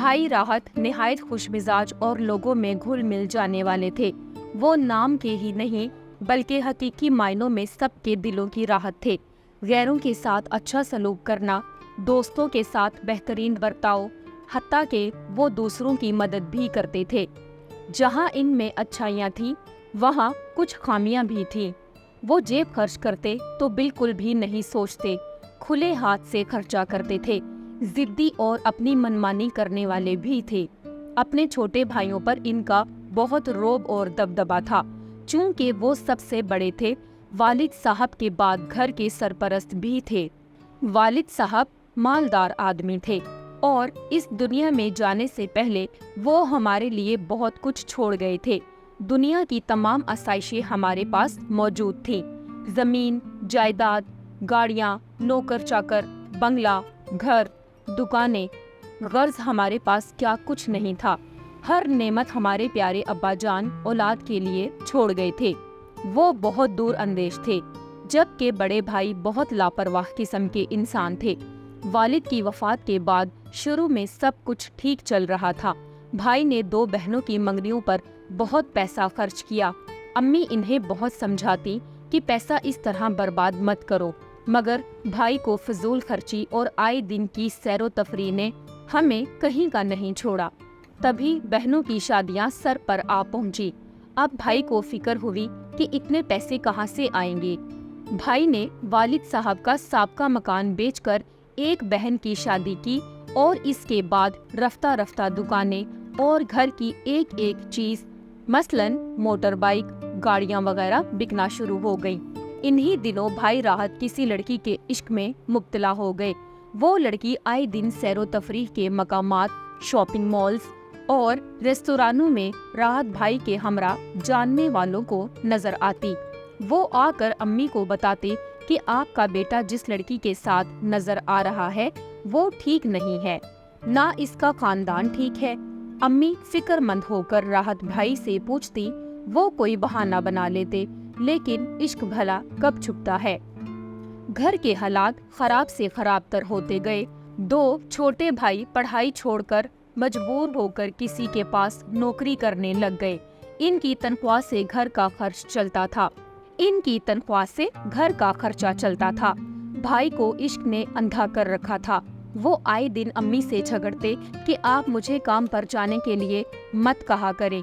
भाई राहत निहायत खुश मिजाज और लोगों में घुल मिल जाने वाले थे। वो नाम के ही नहीं बल्कि हकीकी मायनों में सबके दिलों की राहत थे। गैरों के साथ अच्छा सलूक करना, दोस्तों के साथ बेहतरीन बर्ताव, हत्ता कि वो दूसरों की मदद भी करते थे। जहाँ इनमें अच्छाइयाँ थी वहाँ कुछ खामियाँ भी थी। वो जेब खर्च करते तो बिल्कुल भी नहीं सोचते, खुले हाथ से खर्चा करते थे। जिद्दी और अपनी मनमानी करने वाले भी थे। अपने छोटे भाइयों पर इनका बहुत रौब और दबदबा था। चूंकि वो सबसे बड़े थे, वालिद साहब के बाद घर के सरपरस्त भी थे। वालिद साहब मालदार आदमी थे और इस दुनिया में जाने से पहले वो हमारे लिए बहुत कुछ छोड़ गए थे। दुनिया की तमाम आसाइशें हमारे पास मौजूद थी। जमीन, जायदाद, गाड़ियाँ, नौकर चाकर, बंगला, घर, दुकानें, गर्ज हमारे पास क्या कुछ नहीं था। हर नेमत हमारे प्यारे अब्बा जान औलाद के लिए छोड़ गए थे। वो बहुत दूर अंदेश थे, जबकि बड़े भाई बहुत लापरवाह किस्म के इंसान थे। वालिद की वफात के बाद शुरू में सब कुछ ठीक चल रहा था। भाई ने 2 बहनों की मंगनियों पर बहुत पैसा खर्च किया। अम्मी इन्हें बहुत समझाती कि पैसा इस तरह बर्बाद मत करो, मगर भाई को फजूल खर्ची और आए दिन की सैरो तफरीह ने हमें कहीं का नहीं छोड़ा। तभी बहनों की शादियां सर पर आ पहुंची। अब भाई को फिक्र हुई कि इतने पैसे कहां से आएंगे। भाई ने वालिद साहब का साबका मकान बेचकर एक बहन की शादी की और इसके बाद रफ्ता रफ्ता दुकानें और घर की एक एक चीज मसलन मोटर बाइक, गाड़ियां वगैरह बिकना शुरू हो गईं। इन्हीं दिनों भाई राहत किसी लड़की के इश्क में मुब्तला हो गए। वो लड़की आए दिन सैरो तफरीह के मकामात, शॉपिंग मॉल्स और रेस्तोरानों में राहत भाई के हमरा जानने वालों को नजर आती। वो आकर अम्मी को बताते कि आपका बेटा जिस लड़की के साथ नजर आ रहा है वो ठीक नहीं है, ना इसका खानदान ठीक है। अम्मी फिक्रमंद होकर राहत भाई से पूछती, वो कोई बहाना बना लेते, लेकिन इश्क भला कब छुपता है। घर के हालात खराब से खराब तर होते गए। 2 छोटे भाई पढ़ाई छोड़कर मजबूर होकर किसी के पास नौकरी करने लग गए। इनकी तनख्वाह से घर का खर्चा चलता था। भाई को इश्क ने अंधा कर रखा था। वो आए दिन अम्मी से झगड़ते कि आप मुझे काम पर जाने के लिए मत कहा करें।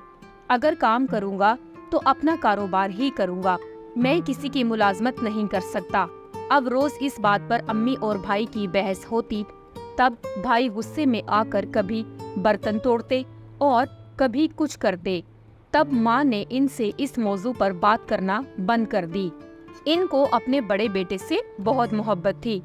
अगर काम करूँगा तो अपना कारोबार ही करूँगा, मैं किसी की मुलाजमत नहीं कर सकता। अब रोज इस बात पर अम्मी और भाई की बहस होती। तब भाई गुस्से में आकर कभी बर्तन तोड़ते और कभी कुछ करते। तब माँ ने इनसे इस मौजू पर बात करना बंद कर दी। इनको अपने बड़े बेटे से बहुत मोहब्बत थी।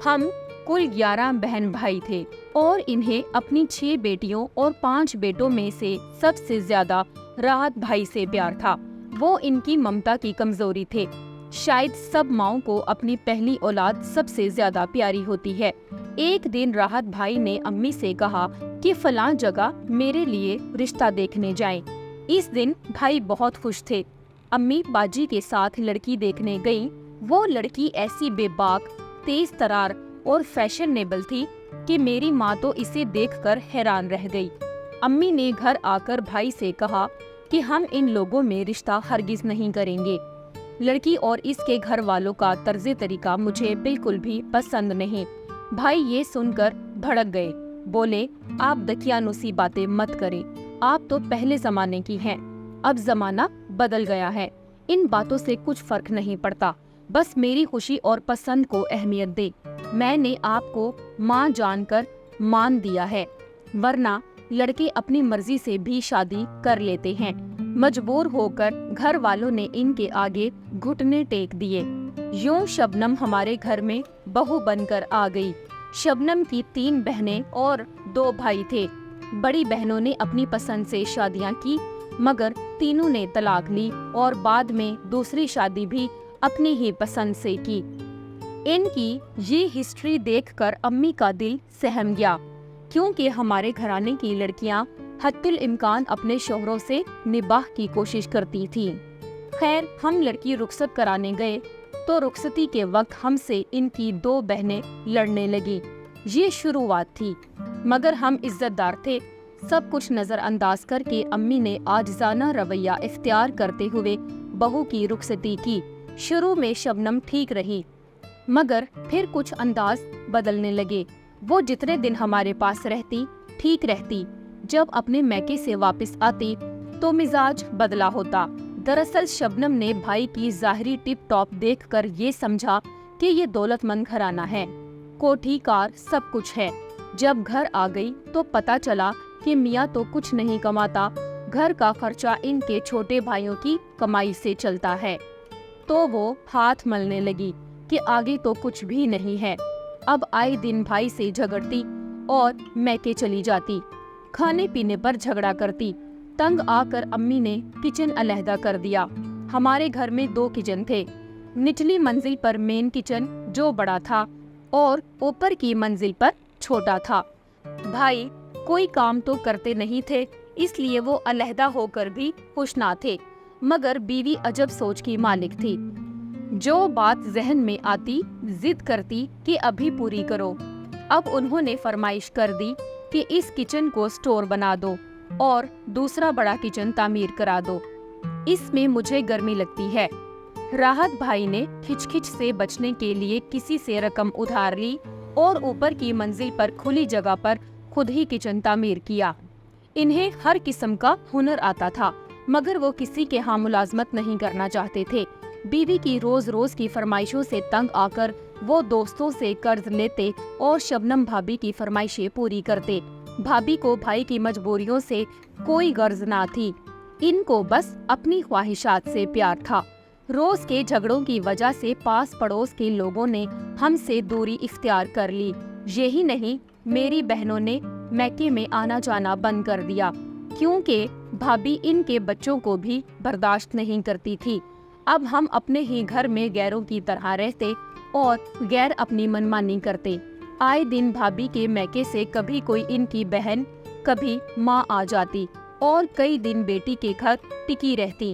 हम कुल 11 बहन भाई थे और इन्हें अपनी 6 बेटियों और 5 बेटों में से सबसे ज्यादा राहत भाई से प्यार था। वो इनकी ममता की कमजोरी थे। शायद सब माओं को अपनी पहली औलाद सबसे ज्यादा प्यारी होती है। एक दिन राहत भाई ने अम्मी से कहा कि फलां जगह मेरे लिए रिश्ता देखने जाएं। इस दिन भाई बहुत खुश थे। अम्मी बाजी के साथ लड़की देखने गईं। वो लड़की ऐसी बेबाक, तेज तरार और फैशनेबल थी कि मेरी माँ तो इसे देखकर हैरान रह गई। अम्मी ने घर आकर भाई से कहा कि हम इन लोगों में रिश्ता हरगिज नहीं करेंगे। लड़की और इसके घर वालों का तर्जे तरीका मुझे बिल्कुल भी पसंद नहीं। भाई ये सुनकर भड़क गए। बोले, आप दकियानुसी बातें मत करें, आप तो पहले जमाने की हैं। अब जमाना बदल गया है, इन बातों से कुछ फर्क नहीं पड़ता। बस मेरी खुशी और पसंद को अहमियत दे। मैंने आपको माँ जानकर मान दिया है, वरना लड़के अपनी मर्जी से भी शादी कर लेते हैं। मजबूर होकर घर वालों ने इनके आगे घुटने टेक दिए। यूं शबनम हमारे घर में बहू बनकर आ गई। शबनम की 3 बहनें और 2 भाई थे। बड़ी बहनों ने अपनी पसंद से शादियां की, मगर तीनों ने तलाक ली और बाद में दूसरी शादी भी अपनी ही पसंद से की। इनकी ये हिस्ट्री देखकर अम्मी का दिल सहम गया, क्योंकि हमारे घराने की लड़कियां हत्तुल इम्कान अपने शोहरों से निबाह की कोशिश करती थी। खैर, हम लड़की रुखसत कराने गए तो रुखसती के वक्त हमसे इनकी 2 बहनें लड़ने लगी। یہ شروعات تھی، مگر ہم عزت دار تھے۔ سب کچھ نظر انداز کر کے امی نے عاجزانہ رویہ اختیار کرتے ہوئے بہو کی رخصتی کی۔ شروع میں شبنم ٹھیک رہی، مگر پھر کچھ انداز بدلنے لگے۔ وہ جتنے دن ہمارے پاس رہتی ٹھیک رہتی، جب اپنے میکے سے واپس آتی تو مزاج بدلا ہوتا۔ دراصل شبنم نے بھائی کی ظاہری ٹپ ٹاپ دیکھ کر یہ سمجھا کہ یہ دولت مند گھرانہ ہے، کوٹھی کار سب کچھ ہے۔ جب گھر آ گئی تو پتا چلا کہ میاں تو کچھ نہیں کماتا، گھر کا خرچہ ان کے چھوٹے بھائیوں کی کمائی سے چلتا ہے۔ تو وہ ہاتھ ملنے لگی کہ آگے تو کچھ بھی نہیں ہے۔ اب آئے دن بھائی سے جھگڑتی اور میکے چلی جاتی، کھانے پینے پر جھگڑا کرتی۔ تنگ آ کر امی نے کچن علیحدہ کر دیا۔ ہمارے گھر میں 2 کچن تھے، نچلی منزل پر مین کچن جو بڑا تھا اور اوپر کی منزل پر چھوٹا تھا۔ بھائی کوئی کام تو کرتے نہیں تھے، اس لیے وہ علیحدہ ہو کر بھی خوش نہ تھے، مگر بیوی عجب سوچ کی مالک تھی۔ جو بات ذہن میں آتی ضد کرتی کہ ابھی پوری کرو۔ اب انہوں نے فرمائش کر دی کہ اس کچن کو سٹور بنا دو اور دوسرا بڑا کچن تعمیر کرا دو، اس میں مجھے گرمی لگتی ہے۔ راحت بھائی نے کھچ کھچ سے بچنے کے لیے کسی سے رقم ادھار لی اور اوپر کی منزل پر کھلی جگہ پر خود ہی کچن تعمیر کیا۔ انہیں ہر قسم کا ہنر آتا تھا، مگر وہ کسی کے ہاں ملازمت نہیں کرنا چاہتے تھے۔ بیوی کی روز روز کی فرمائشوں سے تنگ آ کر وہ دوستوں سے قرض لیتے اور شبنم بھابی کی فرمائشیں پوری کرتے۔ بھابی کو بھائی کی مجبوریوں سے کوئی غرض نہ تھی، ان کو بس اپنی خواہشات سے پیار تھا۔ روز کے جھگڑوں کی وجہ سے پاس پڑوس کے لوگوں نے ہم سے دوری اختیار کر لی۔ یہی نہیں، میری بہنوں نے میکے میں آنا جانا بند کر دیا، کیونکہ بھابی ان کے بچوں کو بھی برداشت نہیں کرتی تھی۔ اب ہم اپنے ہی گھر میں غیروں کی طرح رہتے اور غیر اپنی منمانی کرتے۔ آئے دن بھابی کے میکے سے کبھی کوئی ان کی بہن، کبھی ماں آ جاتی اور کئی دن بیٹی کے گھر ٹکی رہتی۔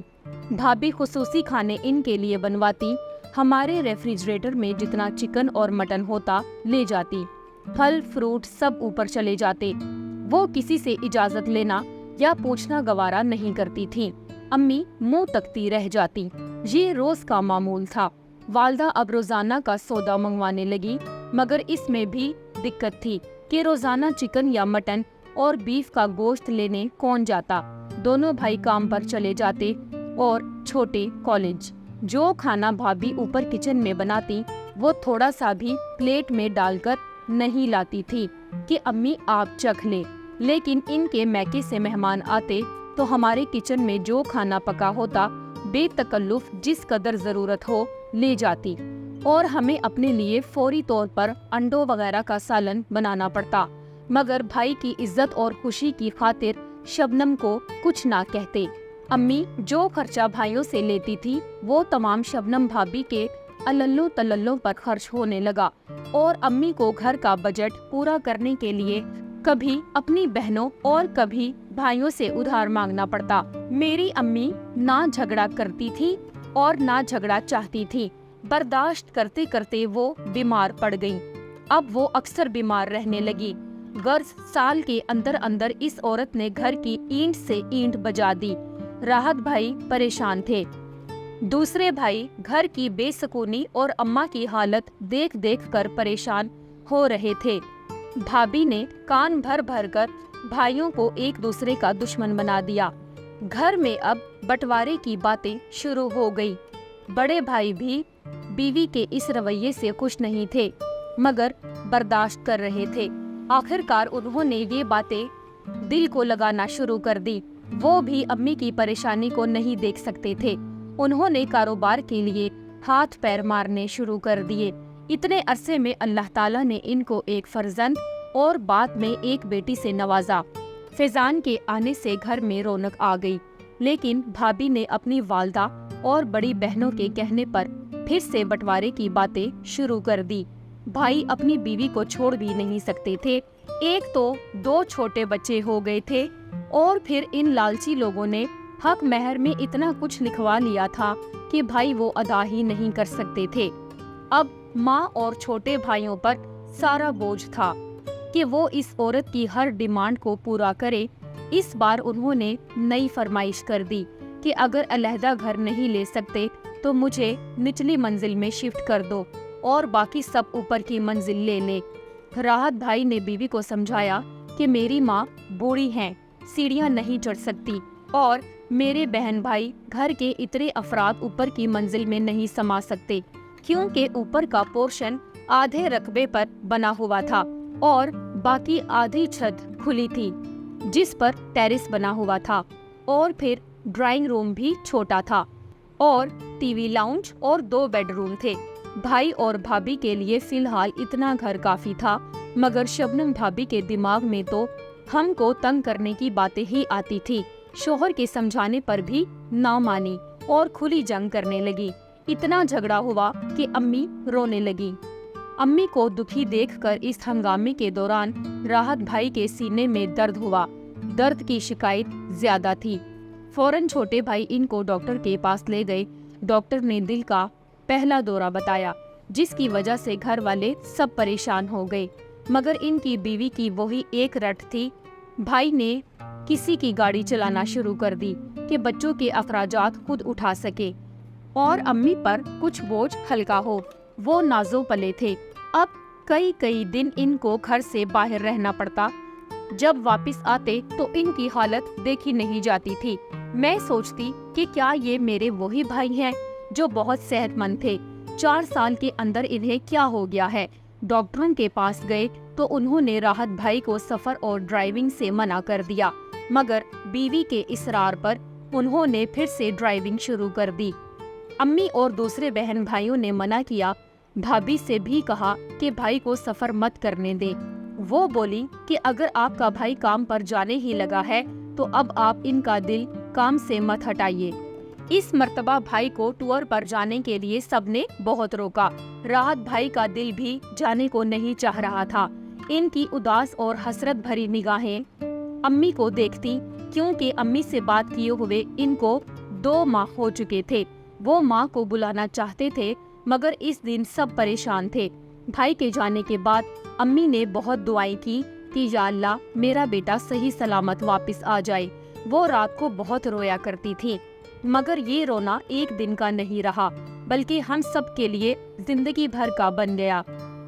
بھابی خصوصی کھانے ان کے لیے بنواتی، ہمارے ریفریجریٹر میں جتنا چکن اور مٹن ہوتا لے جاتی، پھل فروٹ سب اوپر چلے جاتے۔ وہ کسی سے اجازت لینا یا پوچھنا گوارا نہیں کرتی تھی، امی منہ تکتی رہ جاتی۔ یہ روز کا معمول تھا۔ والدہ اب روزانہ کا سودا منگوانے لگی، مگر اس میں بھی دقت تھی کہ روزانہ چکن یا مٹن اور بیف کا گوشت لینے کون جاتا۔ دونوں بھائی کام پر چلے جاتے اور چھوٹے کالج۔ جو کھانا بھابی اوپر کچن میں بناتی وہ تھوڑا سا بھی پلیٹ میں ڈال کر نہیں لاتی تھی کہ امی آپ چکھ لیں، لیکن ان کے میکے سے مہمان آتے تو ہمارے کچن میں جو کھانا پکا ہوتا بے تکلف جس قدر ضرورت ہو لے جاتی، اور ہمیں اپنے لیے فوری طور پر انڈوں وغیرہ کا سالن بنانا پڑتا، مگر بھائی کی عزت اور خوشی کی خاطر شبنم کو کچھ نہ کہتے۔ امی جو خرچہ بھائیوں سے لیتی تھی وہ تمام شبنم بھابی کے اللو تللوں پر خرچ ہونے لگا، اور امی کو گھر کا بجٹ پورا کرنے کے لیے کبھی اپنی بہنوں اور کبھی بھائیوں سے ادھار مانگنا پڑتا۔ میری امی نہ جھگڑا کرتی تھی اور نہ جھگڑا چاہتی تھی، برداشت کرتے کرتے وہ بیمار پڑ گئیں۔ اب وہ اکثر بیمار رہنے لگی، غرض سال کے اندر اندر اس عورت نے گھر کی اینٹ سے اینٹ بجا دی۔ راحت بھائی پریشان تھے، دوسرے بھائی گھر کی بے سکونی اور اماں کی حالت دیکھ دیکھ کر پریشان ہو رہے تھے۔ بھابی نے کان بھر بھر کر بھائیوں کو ایک دوسرے کا دشمن بنا دیا۔ گھر میں اب بٹوارے کی باتیں شروع ہو گئی۔ بڑے بھائی بھی بیوی کے اس رویے سے خوش نہیں تھے، مگر برداشت کر رہے تھے۔ آخر کار انہوں نے یہ باتیں دل کو لگانا شروع کر دی۔ وہ بھی امی کی پریشانی کو نہیں دیکھ سکتے تھے۔ انہوں نے کاروبار کے لیے ہاتھ پیر مارنے شروع کر دیے۔ اتنے عرصے میں اللہ تعالیٰ نے ان کو ایک فرزند اور بعد میں ایک بیٹی سے نوازا۔ فیضان کے آنے سے گھر میں رونق آ گئی، لیکن بھابی نے اپنی والدہ اور بڑی بہنوں کے کہنے پر پھر سے بٹوارے کی باتیں شروع کر دی۔ بھائی اپنی بیوی کو چھوڑ بھی نہیں سکتے تھے، ایک تو 2 چھوٹے بچے ہو گئے تھے، اور پھر ان لالچی لوگوں نے حق مہر میں اتنا کچھ لکھوا لیا تھا کہ بھائی وہ ادا ہی نہیں کر سکتے تھے۔ اب ماں اور چھوٹے بھائیوں پر सारा बोझ था कि वो इस औरत की हर डिमांड को पूरा करे। इस बार उन्होंने नई फरमाइश कर दी कि अगर अलहदा घर नहीं ले सकते तो मुझे निचली मंजिल में शिफ्ट कर दो और बाकी सब ऊपर की मंजिल ले ले। राहत भाई ने बीवी को समझाया कि मेरी माँ बूढ़ी हैं, सीढ़ियाँ नहीं चढ़ सकती और मेरे बहन भाई घर के इतने अफराद ऊपर की मंजिल में नहीं समा सकते, क्योंकि ऊपर का पोर्शन आधे रकबे पर बना हुआ था और बाकी आधी छत खुली थी जिस पर टेरेस बना हुआ था, और फिर ड्राइंग रूम भी छोटा था और टीवी लाउंज और 2 बेडरूम थे। भाई और भाभी के लिए फिलहाल इतना घर काफी था, मगर शबनम भाभी के दिमाग में तो हमको तंग करने की बातें ही आती थी। शोहर के समझाने पर भी ना मानी और खुली जंग करने लगी। इतना झगड़ा हुआ कि अम्मी रोने लगी। अम्मी को दुखी देखकर इस हंगामे के दौरान राहत भाई के सीने में दर्द हुआ। दर्द की शिकायत ज्यादा थी। फौरन छोटे भाई इनको डॉक्टर के पास ले गए। डॉक्टर ने दिल का पहला दौरा बताया, जिसकी वजह से घर वाले सब परेशान हो गए, मगर इनकी बीवी की वही एक रट थी। भाई ने किसी की गाड़ी चलाना शुरू कर दी कि बच्चों के अखराजात खुद उठा सके और अम्मी पर कुछ बोझ हल्का हो। वो नाजो पले थे। अब कई दिन इनको घर से बाहर रहना पड़ता। जब वापस आते तो इनकी हालत देखी नहीं जाती थी। मैं सोचती कि क्या ये मेरे वही भाई हैं जो बहुत सेहतमंद थे। 4 साल के अंदर इन्हें क्या हो गया है। डॉक्टरों के पास गए तो उन्होंने राहत भाई को सफर और ड्राइविंग से मना कर दिया, मगर बीवी के इसरार पर उन्होंने फिर से ड्राइविंग शुरू कर दी। अम्मी और दूसरे बहन भाइयों ने मना किया। भाभी से भी कहा कि भाई को सफर मत करने दे। वो बोली कि अगर आपका भाई काम पर जाने ही लगा है तो अब आप इनका दिल काम से मत हटाइए। इस मर्तबा भाई को टूर पर जाने के लिए सबने बहुत रोका। राहत भाई का दिल भी जाने को नहीं चाह रहा था। इनकी उदास और हसरत भरी निगाहें अम्मी को देखती, क्योंकि अम्मी से बात किए हुए इनको 2 माह हो चुके थे। वो माँ को बुलाना चाहते थे, मगर इस दिन सब परेशान थे। भाई के जाने के बाद अम्मी ने बहुत दुआएं की कि या अल्लाह मेरा बेटा सही सलामत वापस आ जाए। वो रात को बहुत रोया करती थी, मगर ये रोना एक दिन का नहीं रहा, बल्कि हम सब के लिए जिंदगी भर का बन गया।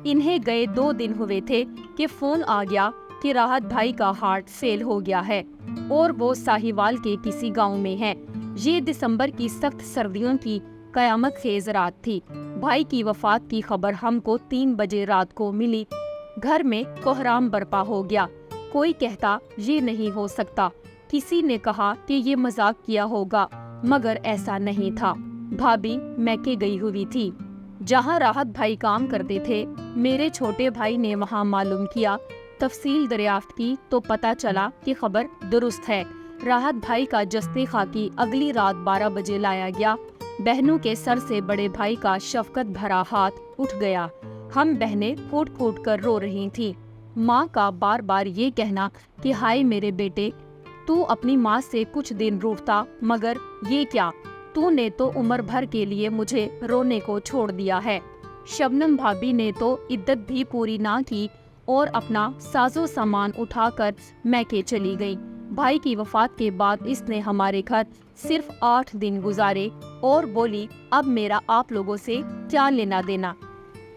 इन्हें गए 2 दिन हुए थे कि फोन आ गया कि राहत भाई का हार्ट फेल हो गया है और वो साहिवाल के किसी गांव में है। ये दिसंबर की सख्त सर्दियों की कयामत खेज रात थी। भाई की वफात की खबर हमको 3 बजे रात को मिली। घर में कोहराम बर्पा हो गया। कोई कहता ये नहीं हो सकता, किसी ने कहा कि ये मजाक किया होगा, मगर ऐसा नहीं था। भाभी मैके गई हुई थी, जहाँ राहत भाई काम करते थे। मेरे छोटे भाई ने वहाँ मालूम किया, तफसील दरियाफ्त की तो पता चला कि खबर दुरुस्त है। राहत भाई का जस्ते खाकी अगली रात 12 बजे लाया गया। बहनों के सर से बड़े भाई का शफकत भरा हाथ उठ गया। हम बहनें फूट फूट कर रो रही थीं। माँ का बार बार ये कहना कि हाय मेरे बेटे, तू अपनी माँ से कुछ दिन रूठता, मगर ये क्या, तूने तो उम्र भर के लिए मुझे रोने को छोड़ दिया है। शबनम भाभी ने तो इद्दत भी पूरी ना की और अपना साजो सामान उठाकर मैके चली गई। भाई की वफात के बाद इसने हमारे घर सिर्फ 8 दिन गुजारे और बोली अब मेरा आप लोगों से क्या लेना देना।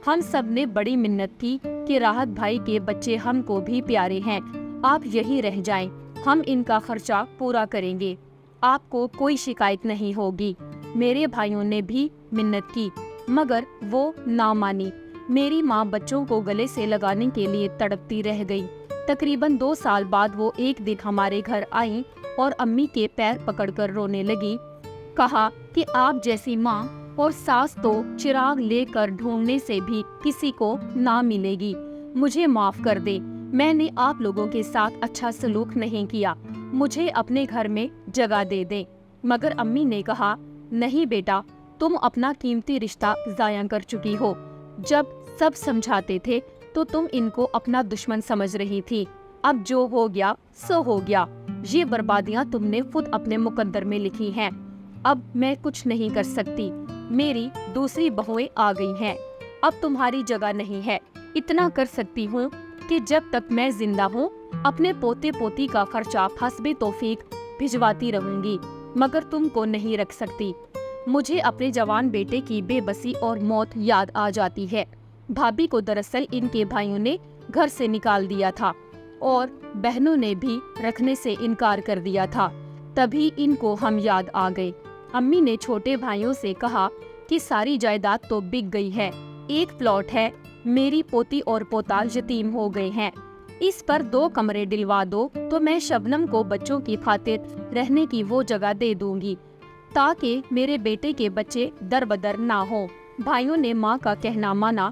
हम सब ने बड़ी मिन्नत की कि राहत भाई के बच्चे हमको भी प्यारे हैं, आप यहीं रह जाएं, हम इनका खर्चा पूरा करेंगे, आपको कोई शिकायत नहीं होगी। मेरे भाइयों ने भी मिन्नत की, मगर वो ना मानी। मेरी माँ बच्चों को गले से लगाने के लिए तड़पती रह गई। तकरीबन 2 साल बाद वो एक दिन हमारे घर आई और अम्मी के पैर पकड़कर रोने लगी। कहा कि आप जैसी माँ और सास तो चिराग लेकर ढूंढने से भी किसी को ना मिलेगी। मुझे माफ कर दे, मैंने आप लोगों के साथ अच्छा सलूक नहीं किया, मुझे अपने घर में जगह दे दे। मगर अम्मी ने कहा नहीं बेटा, तुम अपना कीमती रिश्ता जाया कर चुकी हो। जब सब समझाते थे तो तुम इनको अपना दुश्मन समझ रही थी। अब जो हो गया सो हो गया। ये बर्बादियां तुमने खुद अपने मुकद्दर में लिखी हैं। अब मैं कुछ नहीं कर सकती। मेरी दूसरी बहुएं आ गई हैं। अब तुम्हारी जगह नहीं है। اتنا کر سکتی ہوں کہ جب تک میں زندہ ہوں اپنے پوتے پوتی کا خرچہ حسب توفیق بھجواتی رہوں گی، مگر تم کو نہیں رکھ سکتی۔ مجھے اپنے جوان بیٹے کی بے بسی اور موت یاد آ جاتی ہے۔ بھابھی کو دراصل ان کے بھائیوں نے گھر سے نکال دیا تھا اور بہنوں نے بھی رکھنے سے انکار کر دیا تھا، تبھی ان کو ہم یاد آ گئے۔ امی نے چھوٹے بھائیوں سے کہا کہ ساری جائیداد تو بک گئی ہے، ایک پلاٹ ہے، میری پوتی اور پوتا یتیم ہو گئے ہیں، اس پر 2 کمرے ڈلوا دو تو میں شبنم کو بچوں کی خاطر رہنے کی وہ جگہ دے دوں گی تاکہ میرے بیٹے کے بچے در بدر نہ ہوں۔ بھائیوں نے ماں کا کہنا مانا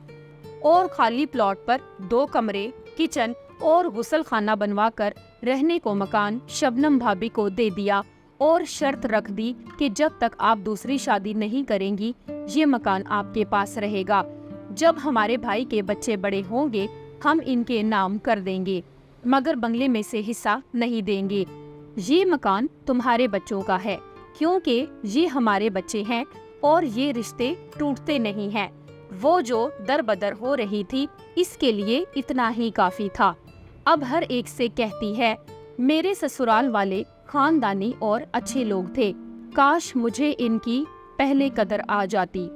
اور خالی پلاٹ پر 2 کمرے، کچن اور غسل خانہ بنوا کر رہنے کو مکان شبنم بھابھی کو دے دیا اور شرط رکھ دی کہ جب تک آپ دوسری شادی نہیں کریں گی یہ مکان آپ کے پاس رہے گا، جب ہمارے بھائی کے بچے بڑے ہوں گے ہم ان کے نام کر دیں گے، مگر بنگلے میں سے حصہ نہیں دیں گے، یہ مکان تمہارے بچوں کا ہے کیونکہ یہ ہمارے بچے ہیں اور یہ رشتے ٹوٹتے نہیں ہیں۔ وہ جو در بدر ہو رہی تھی اس کے لیے اتنا ہی کافی تھا۔ اب ہر ایک سے کہتی ہے میرے سسرال والے خاندانی اور اچھے لوگ تھے، کاش مجھے ان کی پہلے قدر آ جاتی۔